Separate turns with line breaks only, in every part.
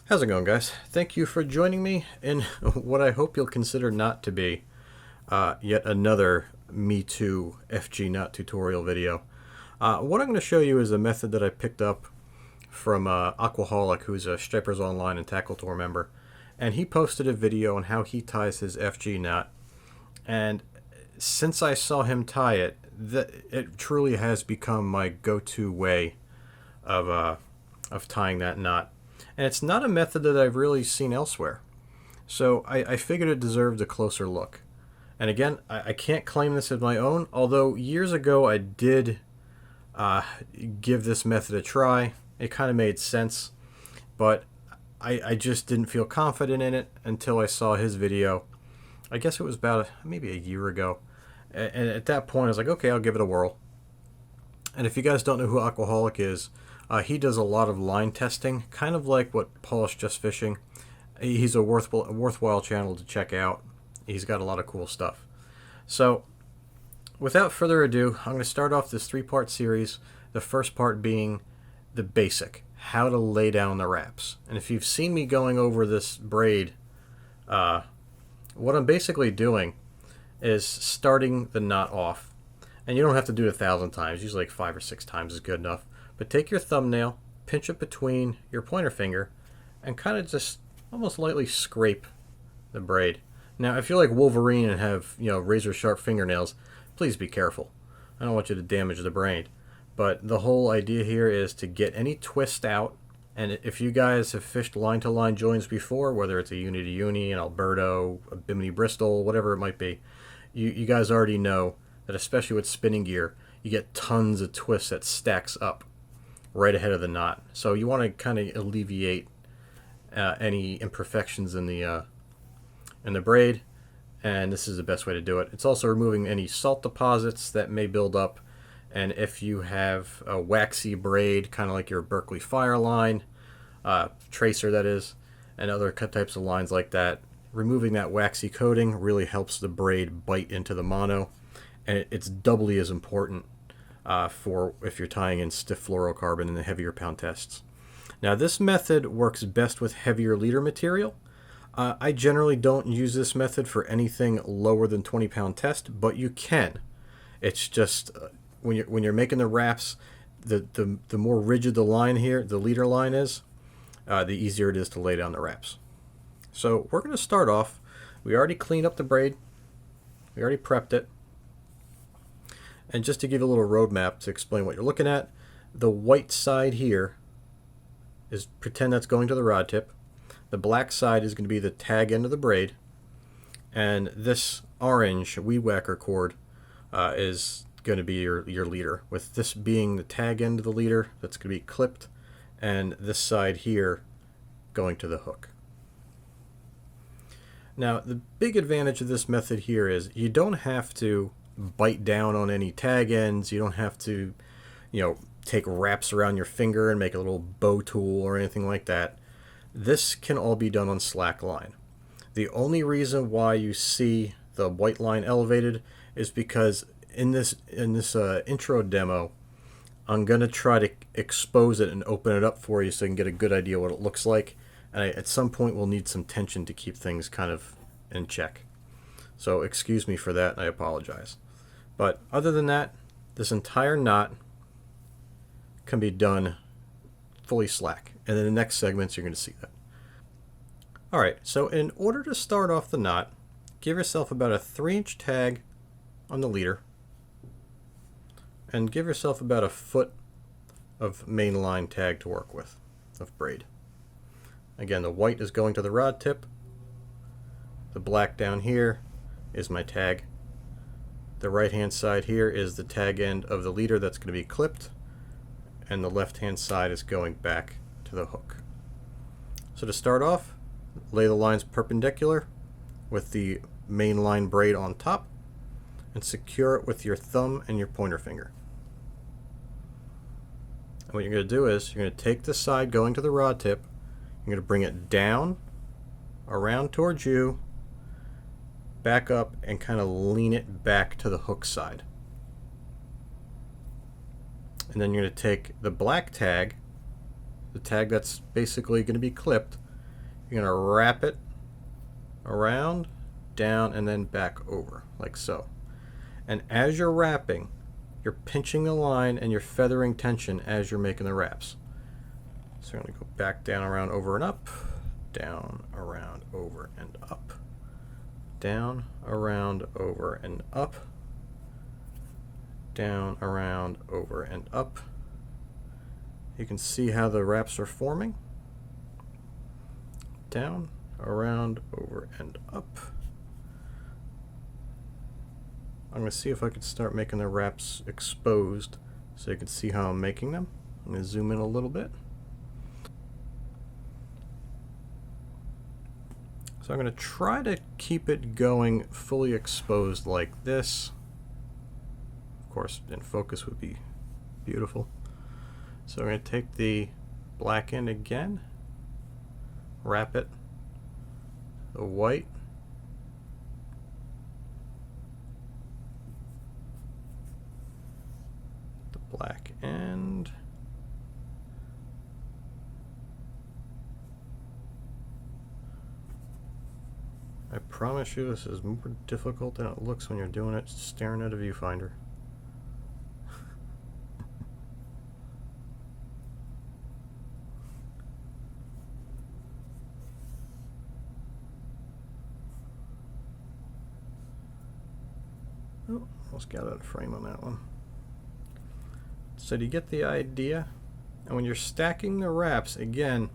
How's it going, guys? Thank you for joining me in what I hope you'll consider not to be yet another Me Too FG knot tutorial video. What I'm going to show you is a method that I picked up from Aquaholic, who's a Stripers Online and Tackle Tour member, and he posted a video on how he ties his FG knot. And since I saw him tie it, it truly has become my go-to way of tying that knot. And it's not a method that I've really seen elsewhere. So I figured it deserved a closer look. And again, I can't claim this as my own, although years ago I did give this method a try. It kind of made sense, but I just didn't feel confident in it until I saw his video. I guess it was about maybe a year ago. And at that point I was like, okay, I'll give it a whirl. And if you guys don't know who Aquaholic is, he does a lot of line testing, kind of like what Paul's Just Fishing. He's a worthwhile channel to check out. He's got a lot of cool stuff. So, without further ado, I'm going to start off this three-part series, the first part being the basic, how to lay down the wraps. And if you've seen me going over this braid, what I'm basically doing is starting the knot off. And you don't have to do it 1,000 times, usually like 5 or 6 times is good enough. But take your thumbnail, pinch it between your pointer finger, and kind of just almost lightly scrape the braid. Now, if you're like Wolverine and have, razor sharp fingernails, please be careful. I don't want you to damage the braid. But the whole idea here is to get any twist out. And if you guys have fished line-to-line joins before, whether it's a uni-to-uni, an Alberto, a Bimini Bristol, whatever it might be, you guys already know that especially with spinning gear, you get tons of twists that stacks up right ahead of the knot. So you want to kind of alleviate any imperfections in the braid, and this is the best way to do it. It's also removing any salt deposits that may build up, and if you have a waxy braid, kind of like your Berkeley Fire line, tracer that is, and other types of lines like that, removing that waxy coating really helps the braid bite into the mono, and it's doubly as important for if you're tying in stiff fluorocarbon in the heavier pound tests. Now, this method works best with heavier leader material. I generally don't use this method for anything lower than 20-pound test, but you can. It's just when you're making the wraps, the more rigid the line here, the leader line is, the easier it is to lay down the wraps. So we're going to start off. We already cleaned up the braid. We already prepped it. And just to give you a little roadmap to explain what you're looking at, the white side here is, pretend that's going to the rod tip. The black side is going to be the tag end of the braid. And this orange weed whacker cord is going to be your leader, with this being the tag end of the leader that's going to be clipped, and this side here going to the hook. Now, the big advantage of this method here is you don't have to bite down on any tag ends. You don't have to, take wraps around your finger and make a little bow tool or anything like that. This can all be done on slack line. The only reason why you see the white line elevated is because in this intro demo, I'm going to try to expose it and open it up for you so you can get a good idea what it looks like. And at some point we'll need some tension to keep things kind of in check. So excuse me for that, and I apologize. But other than that, this entire knot can be done fully slack. And in the next segments, you're going to see that. Alright, so in order to start off the knot, give yourself about a 3-inch tag on the leader, and give yourself about a foot of main line tag to work with, of braid. Again, the white is going to the rod tip. The black down here is my tag. The right hand side here is the tag end of the leader that's going to be clipped, and the left hand side is going back to the hook. So to start off, lay the lines perpendicular with the main line braid on top, and secure it with your thumb and your pointer finger. And what you're going to do is you're going to take the side going to the rod tip, you're going to bring it down, around towards you, back up, and kind of lean it back to the hook side. And then you're going to take the black tag, the tag that's basically going to be clipped, You're going to wrap it around, down, and then back over, like so. And as you're wrapping, you're pinching the line and you're feathering tension as you're making the wraps. So we're going to go back, down, around, over, and up. Down, around, over, and up. Down, around, over, and up. Down, around, over, and up. You can see how the wraps are forming. Down, around, over, and up. I'm going to see if I can start making the wraps exposed so you can see how I'm making them. I'm going to zoom in a little bit. So I'm going to try to keep it going fully exposed like this. Of course, in focus would be beautiful. So I'm going to take the black end again, wrap it, the white, the black end, I promise you this is more difficult than it looks when you're doing it staring at a viewfinder. Oh, almost got out of frame on that one. So do you get the idea? And when you're stacking the wraps, again,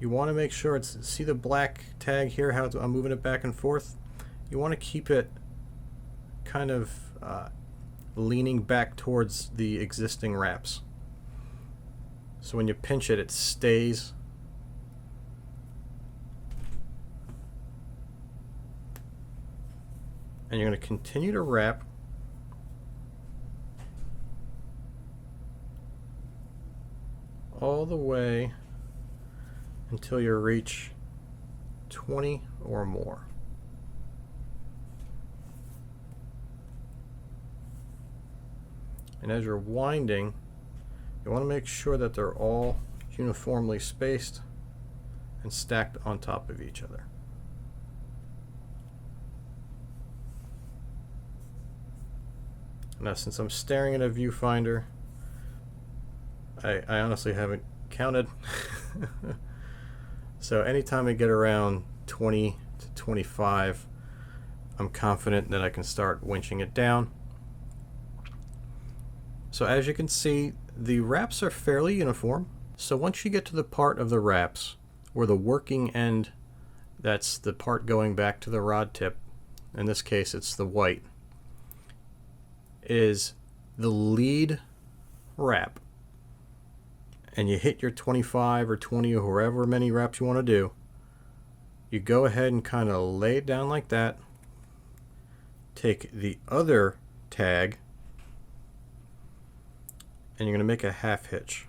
you want to make sure it's, see the black tag here, how I'm moving it back and forth? You want to keep it kind of leaning back towards the existing wraps. So when you pinch it, it stays. And you're going to continue to wrap all the way until you reach 20 or more. And as you're winding, you want to make sure that they're all uniformly spaced and stacked on top of each other. Now, since I'm staring at a viewfinder, I honestly haven't counted. So anytime I get around 20 to 25, I'm confident that I can start winching it down. So as you can see, the wraps are fairly uniform. So once you get to the part of the wraps where the working end, that's the part going back to the rod tip, in this case it's the white, is the lead wrap, and you hit your 25 or 20 or however many wraps you want to do, you go ahead and kind of lay it down like that. Take the other tag and you're going to make a half hitch.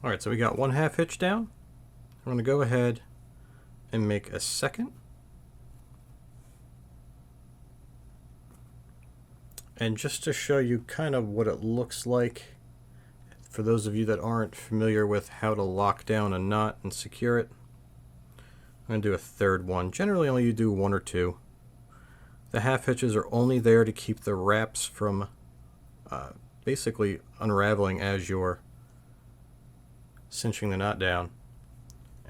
Alright, so we got one half hitch down. I'm going to go ahead and make a second. And just to show you kind of what it looks like, for those of you that aren't familiar with how to lock down a knot and secure it, I'm going to do a third one. Generally only you do one or two. The half hitches are only there to keep the wraps from basically unraveling as you're cinching the knot down,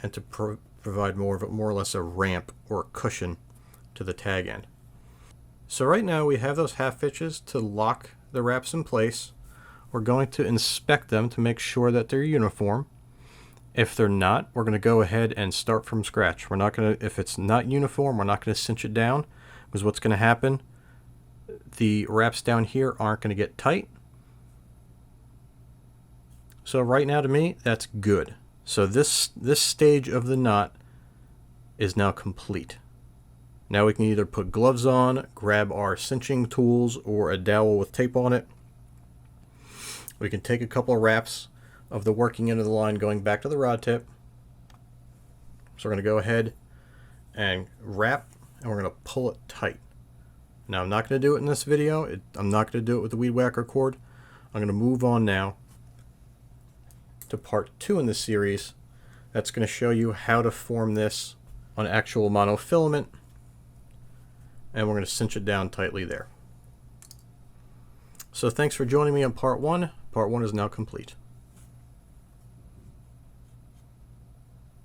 and to provide more or less a ramp or a cushion to the tag end. So right now we have those half hitches to lock the wraps in place. We're going to inspect them to make sure that they're uniform. If they're not, we're going to go ahead and start from scratch. We're not going to, if it's not uniform, we're not going to cinch it down, because what's going to happen, the wraps down here aren't going to get tight. So right now to me, that's good. So this stage of the knot is now complete. Now we can either put gloves on, grab our cinching tools or a dowel with tape on it, We can take a couple of wraps of the working end of the line going back to the rod tip. So we're going to go ahead and wrap, and we're going to pull it tight. Now I'm not going to do it in this video. I'm not going to do it with the weed whacker cord. I'm going to move on now to part 2 in this series. That's going to show you how to form this on actual monofilament, and we're going to cinch it down tightly there. So thanks for joining me on part 1. Part 1 is now complete.